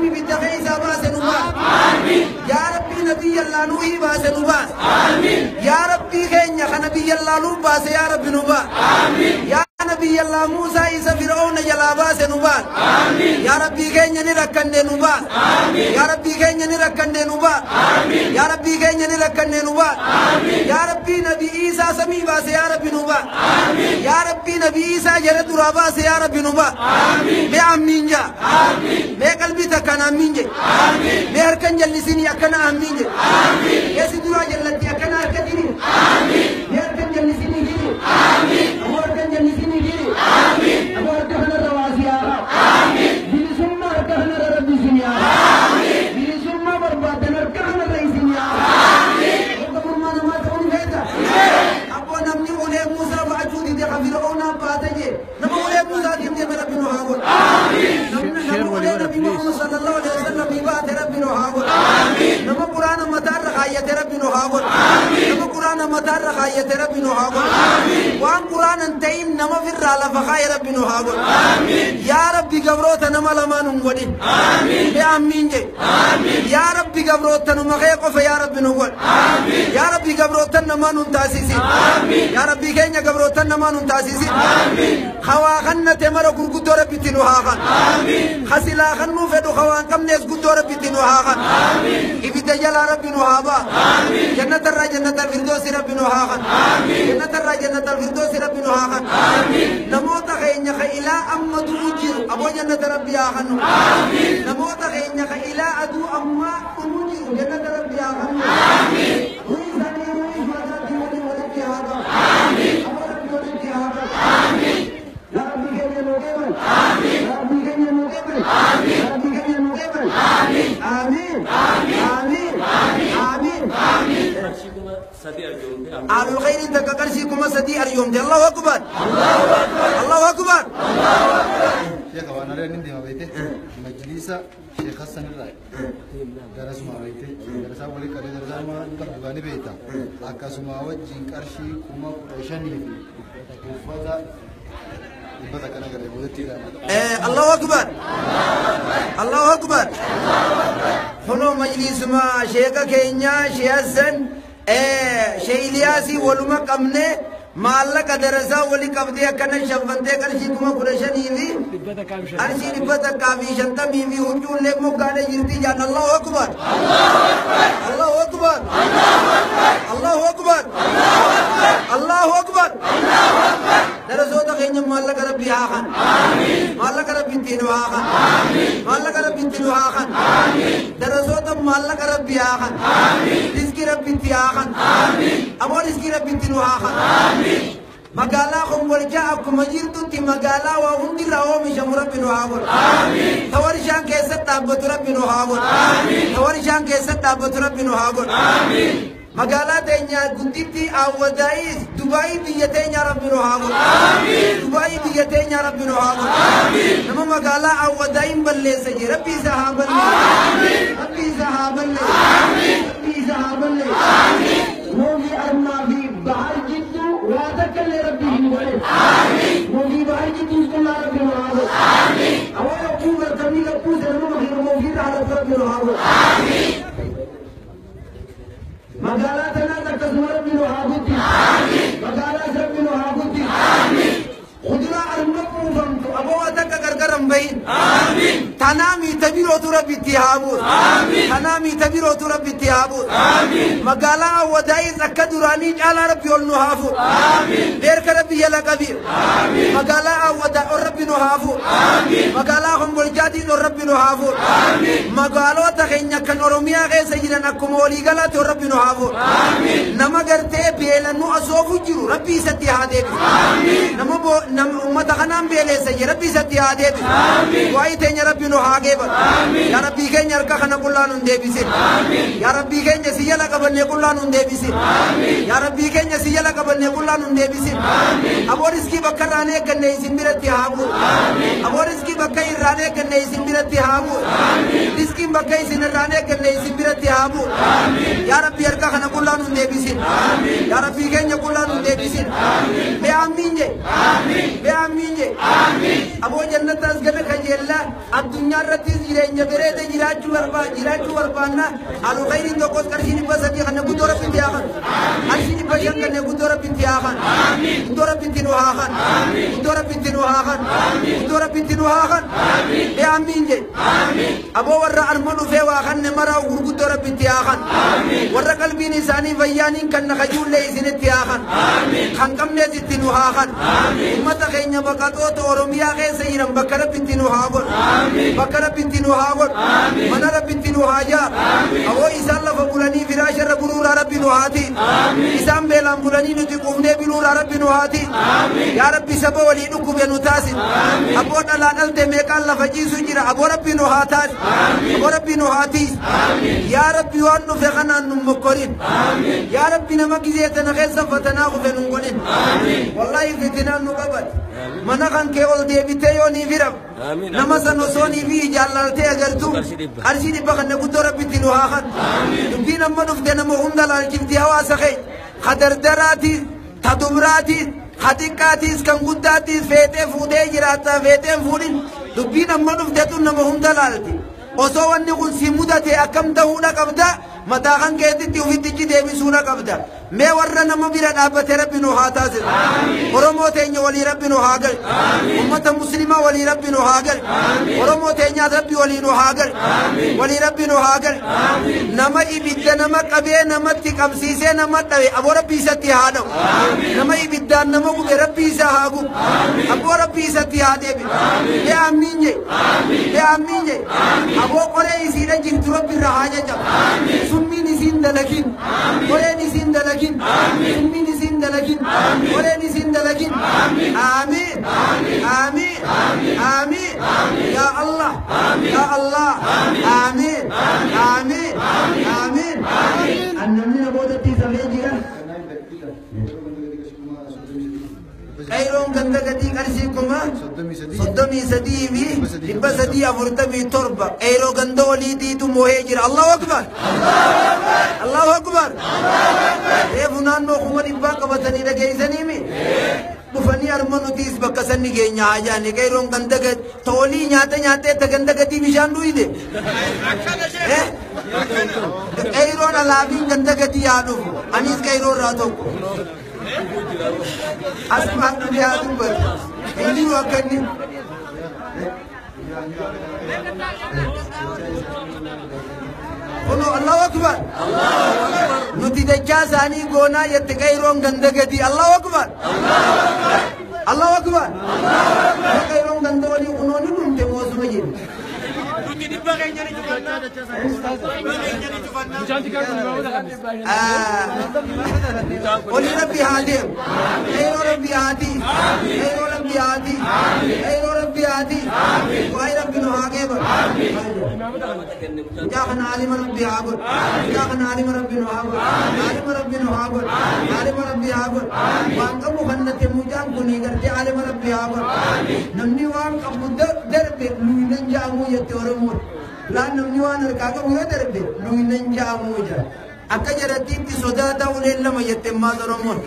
إبراهيم بالدخيل باس نباس يا ربي نبي الله نوح باس نباس يا ربي خينيا نبي الله لوط باس يا ربي نباس يا نبي الله موسى عيسى فرعون جلا باس نباس يا ربي خينيا نركن نباس يا ربي خينيا نركن نباس يا ربي خينيا نركن نباس يا ربي نبي عيسى سمي باس يا ربي نباس يا ربي نبي عيسى جرد راباس يا ربي نباس بأمين جا بقلبي تكنا أمين جا بهركن جلسيني أكنا أمين جا يسدوا جلتي أكنا أكديني بهركن جلسيني جيني أموركن جلسيني جيني أموركن الرواسي بيل سما ركنا ربي سنيا بيل سما بربادنا ركنا رئيس سنيا وكبر ما نمات أون هذا أبو نمني أولي موسى وعجودي دي خفيرون باتجي نمو أولي موسى دي مجمع ربي نوحاول نمو أولي نبي محمد صلى الله عليه وسلم بيبات ربي نوحاول نمو قرآن مطار رخاية ربي نوحاول نمو قرآن مطار رخاية ربي نوحاول وان قرآن انتين نمو فر على فخاية ربي نوحاول يا ربي قبروت نمو لما نمودي بأمين جي يا ربي قبروت نمو خيقف يا ربي نوحاول يا ربي قبروت نمو نمتاسيسي يا ربي كينيا قبروت نمو نمتاسيسي خواخن تمر قرقود ربي تنوحاقا خسلا خنو فدو خوان كم ناس قد ربي تنوحاقا إبدا جلا ربي نوحابا جنة الرا جنة الفردوس ربي نوحاقا جنة الرا جنة الفردوس ربي نوحاقا نموت خينيا خيلا أما تمجر أبو جنة ربي آخنو نموت خينيا خيلا أدو أما تمجر جنة ربي آخنو على الخير انت كرسيكم سدي اليوم الله اكبر الله اكبر يا كوانا رين دي ما بيته مجلس شيخ حسن الراي درس ما بيته درس اول كده درس ما كبغاني بيتا اكاسما وجين كرشي كما قرشني وفدا يبدا كان غير بودتي الله اكبر الله اكبر هنو مجلس ما شيخ كينيا شيخ حسن شيخ الياسي ولما قمنه مالك درسا ولي قبضي كن شفنته كرشي كما قرشني في ارشي لبدا كافي شنتا ميمي هجول لك مغانه يرتي جان الله اكبر الله اكبر الله اكبر الله اكبر درسو تخين مالك ربي هاخن مالك ربي تينو هاخن مالك ربي تينو هاخن درسو تم مالك ربي هاخن رزق ربي تي هاخن امو رزق ربي تينو هاخن مقالا خم ورجاءكم مجيرتو تي مقالا وهندي راو مشام ربي نوحاول تورشان كيسة تابت ربي نوحاول تورشان كيسة تابت ربي نوحاول مقالا تينيا قدتي أودايس دبي بيتينيا ربي نوحاول دبي بيتينيا ربي نوحاول نما مقالا أودايم بلي سجي ربي سحاب اللي ربي سحاب اللي ربي سحاب اللي موفي أرنا في بحر جدو وعدك اللي ربي هنوالي موفي بحر جدو اسكنا ربي نوحاول أولا أقوم أرتمي لأقوز أنه مخير موفي على ربي نوحاول مقالاتنا تكسو ربي نوحاول مقالات ربي نوحاول خدنا أرمكم فهمتو أبواتك كركرم بين تنامي تبيرو ربي اتهابو تنامي تبيرو ربي اتهابو مقالا ودائز أكدراني على ربي والنهافو بيرك ربي يلا كبير مقالا ودا ربي نهافو مقالا هم بالجادي ربي نهافو مقالو تخينيا كنورميا غي سيدنا نكم ولي غلط ربي نهافو نما غرتي بيلنو أصوفو جيرو ربي ستيهادي نما أمتا خنام بيلي سيدي ربي ستيهادي وعي تيني ربي نوحاقي يا ربي كينيا ركا خنا قلانون دي بيسي يا ربي كينيا سيالا قبلني قلانون دي بيسي يا ربي كينيا سيالا قبلني قلانون دي بيسي أبو رزقي بكراني كنني سنبرتي هابو أبو رزقي بكي راني كنني سنبرتي هابو رزقي بكي سنراني كنني سنبرتي هابو يا ربي ركا خنا قلانون دي بيسي يا ربي كينيا قلانون دي بيسي بأمين جي بأمين جي أبو جنة أزغل خجيلا الدنيا رتيز jirenya berede jiraju warbaanna alu khairin dokos karshini basati khana gudora pintiakan arshini bayan kana gudora pintiakan gudora pintinu hakan gudora pintinu hakan gudora pintinu hakan ya amin je abo warra armanu fe wa khanne mara gudora pintiakan warra qalbi nisani bayanin kana khajul isintiakan khankam ne zitinu hakan ummata khenya bakato to oromiya ke sayiram bakara pintinu hagon bakara pintinu hagon manara pintinu haja awo isalla fabulani firasha rabbul rabbinu hati isam belam bulani nuti kumne bilu rabbinu hati ya rabbi sabo wali dukum ya nutasin abo dalal te mekal la fajisu jira abo rabbinu hatas abo rabbinu hatis ya rabbi wanu fe khanan numukorin ya rabbi namakizeta na khesa fatana ko fenun gonin wallahi fitina nukabat manakan ke ol debite yoni viram namasan osoni bi jalalte agartu arshidi bakhne gudora bitinu hakan dubina manuf dena mo hundal jibti hawasa khay khadar darati tadumrati hadikatis kan gudati fete fude jirata fete fudin dubina manuf detun mo hundal alti oso wanni kun simudate akam dawuna qabda matakan keetitti ufitichi deebisuuna qabda mee warra nama bira dhaabbate rabbinu haa taasisu oromoo teenya walii rabbinu haa gal ummata muslima walii rabbinu haa gal oromoo teenya rabbi waliinu haa gal walii rabbinu haa gal nama ibidda nama qabee namatti qabsiisee nama dhawe aboo rabbii isatti haa dhawu nama ibiddaan nama gube rabbii isaa haa gubu aboo rabbii isatti haa deebi ee amiin je aboo qoree isiidha jirtu rabbi irra haa jajjabu summiin isiin dalakin qoreen isiin dalakin summiin isiin dalakin qoreen isiin dalakin amiin amiin amiin ya Allah amiin amiin amiin annamni namootatti safee jira Kairon ganda gadi karsi kuma sodomi sadi bi ibba sadi afurtami torba kairo ganda wali di tu mohejir Allahu akbar Allahu akbar e funan no kuma ibba kabatani da geisani mi bufani armanu tis bakasani ge nyaja ni kairon ganda gad toli nyate ta ganda gadi bishan duide kairo na labin ganda gadi yadu anis kairo rato asmaan dunia tumbar ini akan ni Allahu akbar nuti dajjasani gona yette kairong ganda gadi Allahu akbar Allahu akbar kairong ganda wali unoni numte mosu yin Oli Rabbi hadim, Ayo Rabbi hadi, Ayo Rabbi hadi, Ayo Rabbi hadi, Wahai Rabbi nuhageba. Jangan alim Rabbi habur, jangan alim Rabbi nuhabur, alim Rabbi nuhabur, alim Rabbi habur. Wangka bukan nanti mujang kunigar, alim Rabbi habur. Namni wangka buddha derbe luinan jamu yati orangmur. Lan namni wana kaga buddha derbe luinan jamu ja. Akka jaratiitti sodaata uleen lama jette maal oromoon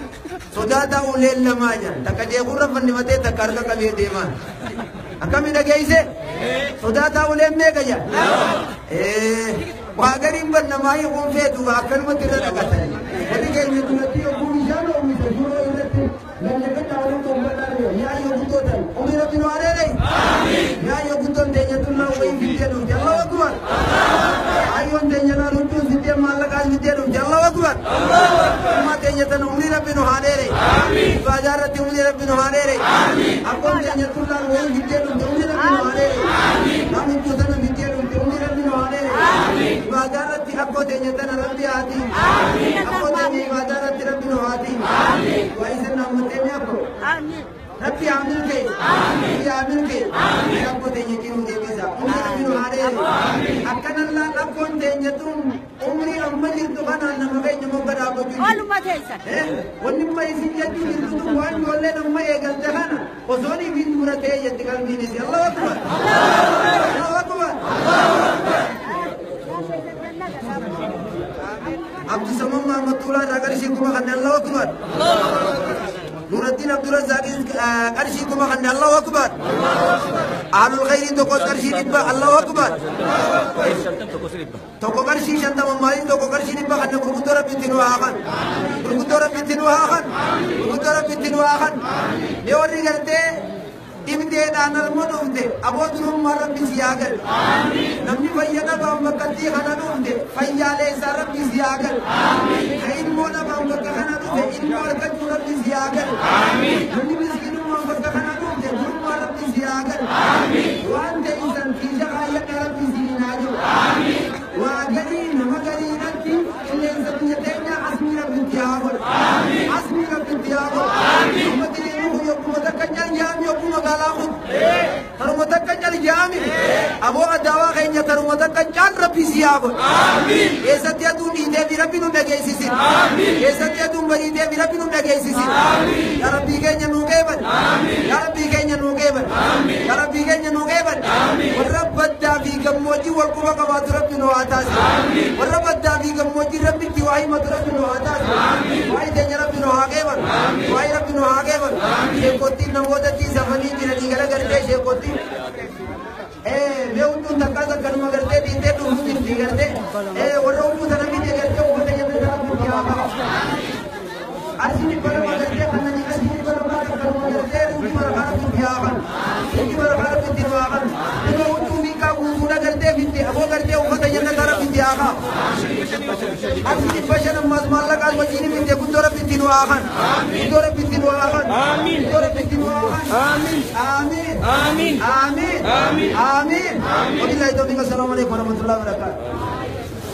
sodaata uleen lama jan takka jeequrra fannimatee takka harka qabee deemaan akkami dhageeyse sodaata uleen meeqa jan waa gariin bannamaa yoon feetu akkanumatti irra dhaqatan wali keenya duratti yogguu bishaan oomisa suuroo irratti lallaqata waluu tombadhaaryo yaa yoo guttootan umri rabbi nu areere yaa yoo guttoon teenya tullaa wayin fiddee dhuuf Allahu akbar ayyoon teenya naa lubbuun fiddee maallaqaan fiddee dhuuf Allahu akbar ummaa teenya tan umri rabbi nu areere baajaarratti umri rabbi nu areere abboon teenya tullaan wayin fiddee dhuuf umri rabbi nu areere naa lubbuu tana fiddee dhuuf umri rabbi nu areere ibaadarratti abboo teenya tana rabbi haati abboo teenya ibaadarratti rabbi nu haati waa isin nammatteemi abbo rabbi amin kee rabbi amin kee abboo teenya jiru deebisa umri rabbi nu haareere akkanallaan abboon teenya tun umri amma jirtu kanaan nama keenya mogga dhaabachuu wanni ma isin jechuu jirtu tun waan ijoolleen amma eegalte kana osoon ifin dura ta'e jetti qalbiin isi Allahu akbar Allahu akbar Abdi Samam Mahmatullah Karshi kuma kan Allahu akbar Nuruddin Abdul Razak Karshi kuma kan Allahu akbar ahlul khairi toko qarshi dibba Allahu akbar toko qarshi shantama mali toko qarshi dibba kan gurguddo rabbitti nu haaqan gurguddo rabbitti nu haaqan gurguddo rabbitti nu haaqan ne warri garte ibde danal modumde abodrum marabbi siyagal namni fayyada ba makati hananumde fayyale sarabbi siyagal kain mola ba makana numde ilmu arkatu rabbi siyagal namni miskinu ma makana numde ilmu rabbi siyagal wa anta insan fi jahaya rabbi sinaju wa gadin magarin anti illa sabiyatena asmi rabbi tiyabul asmi rabbi tiyabul ummati يوم تكنجل جامي يوم مقالهم ترى متكنجل جامي أبو الدواء غيني ترى متكنجل ربي سيابه آمين يساتي أدون إيده بربي نمجي سيسين آمين يساتي أدون بريده بربي نمجي سيسين آمين يا ربي غيني نوجبن آمين يا ربي غيني نوجبن آمين يا ربي غيني نوجبن آمين والرب الدافي كموجي والقوة كبات ربي نواتاس آمين والرب الدافي كموجي ربي كواي مدربي نواتاس آمين واي دنيا ربي نوهاجبن آمين واي ربي نوهاجبن शेकोती नमोदती जमानी जिरनी गला करते शेकोती मैं उनको धक्का सा कर्म करते दीते तो उनको जिंदगी करते वो लोग उनको धर्म भी दे करते वो बोलते हैं मेरा कुछ क्या होगा आशीर्वाद परम करते खाना नहीं आशीर्वाद परम कर्म करते उनकी बरकत कुछ क्या होगा उनकी बरकत कुछ दिनवा होगा तो उनको भी का गुना करते बिंदे अब वो करते वो बोलते हैं मेरा कुछ क्या होगा आशीर्वाद पशन मज़माल लगा मजीनी बिंदे कुछ दिनवा होगा कुछ दिनवा होगा آمين آمين آمين آمين آمين آمين آمين وبالله التوفيق السلام عليكم ورحمة الله وبركاته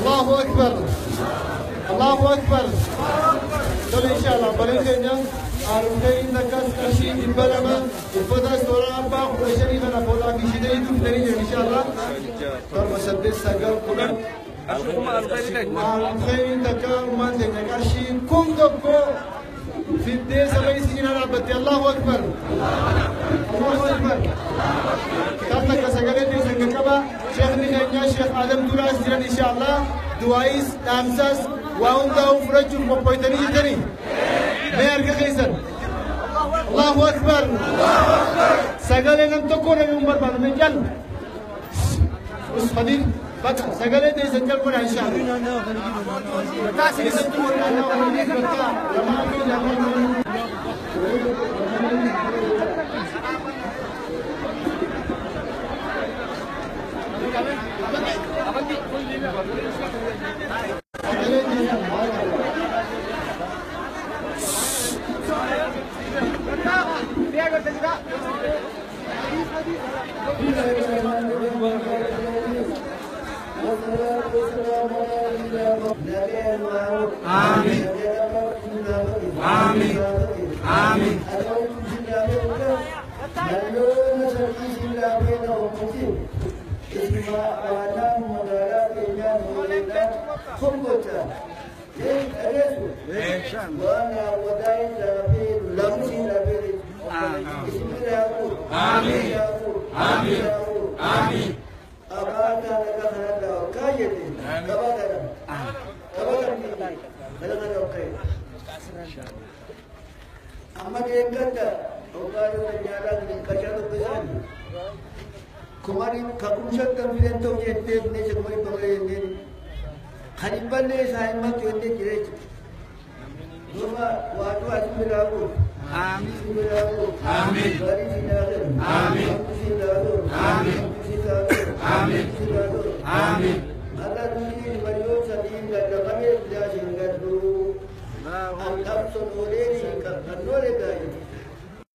الله أكبر الله أكبر طب إن شاء الله بلغنا أربعين دقيقة كشيء إبلغنا إفضل سورة أربعة وشريفة نقول أبي شديد تفريج إن شاء الله طب مسدس سجل كلام أربعين دقيقة ما تجنا كشيء كم دقيقة في الديس ليس هنا ربتي الله أكبر الله أكبر كاتك سجلتي سجكبا شيخ نجنا شيخ آدم دوراس جرا إن شاء الله دعائس دامساس وأندا وفرج وبيتني جتني ما يرجع خيسر الله أكبر سجلنا نتكون يوم بربان من جل بس خدين بس سجلتي سجل كنا إن شاء الله آمين آمين آمين Amma deeggata ogaaduu fayyaadhaan qashatu bisan kumari kakumshattan fidan ta'u jetteef ne shakmai babalee jenneen kan hin banne isaa himatu jennee jireechu durba waatu ati biraagu amiin biraagu amiin barii sinaadan amiin sinaadan amiin sinaadan amiin sinaadan amiin akka durii mariyoon sadiin gaddafamee bidaa shin gaddu an qabsoon